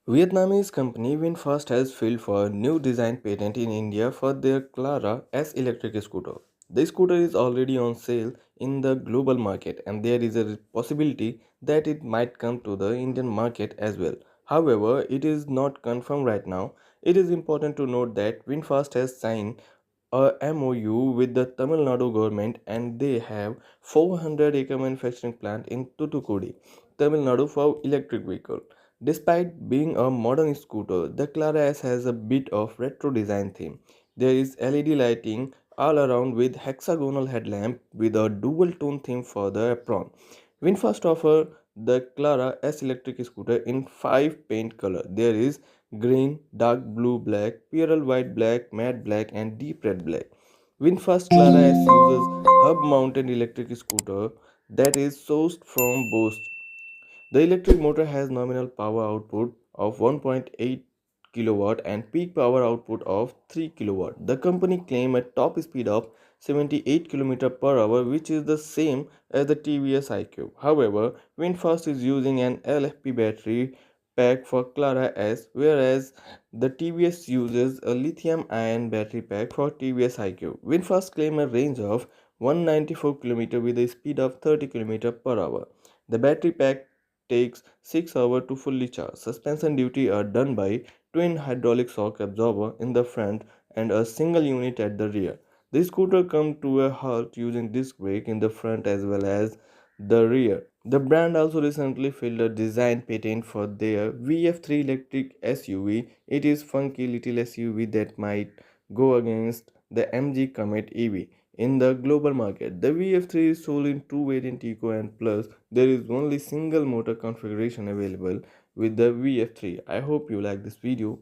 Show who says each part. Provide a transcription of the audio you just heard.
Speaker 1: Vietnamese company Vinfast has filed for a new design patent in India for their Clara S electric scooter. The scooter is already on sale in the global market and there is a possibility that it might come to the Indian market as well. However, it is not confirmed right now. It is important to note that Vinfast has signed a MOU with the Tamil Nadu government and they have 400-acre manufacturing plant in Thoothukudi, Tamil Nadu for electric vehicle. Despite being a modern scooter, the Clara S has a bit of retro design theme. There is LED lighting all around with hexagonal headlamp with a dual tone theme for the apron. Winfast offer the Clara S electric scooter in 5 paint color. There is green, dark blue black, pearl white black, matte black and deep red black. Winfast Clara S uses hub mounted electric scooter that is sourced from Bosch. The electric motor has nominal power output of 1.8 kilowatt and peak power output of 3 kilowatt. The company claimed a top speed of 78 km per hour, which is the same as the TVS iQube. However, Winfast is using an LFP battery pack for Clara S, whereas the TVS uses a lithium ion battery pack for TVS iQube. Winfast claims a range of 194 km with a speed of 30 km per hour. The battery pack takes 6 hours to fully charge. Suspension duty are done by twin hydraulic shock absorber in the front and a single unit at the rear. The scooter comes to a halt using disc brake in the front as well as the rear. The brand also recently filed a design patent for their VF3 electric SUV. It is funky little SUV that might go against the MG Comet EV in the global market. The VF3 is sold in two variants Eco and Plus. There is only single motor configuration available with the VF3. I hope you like this video.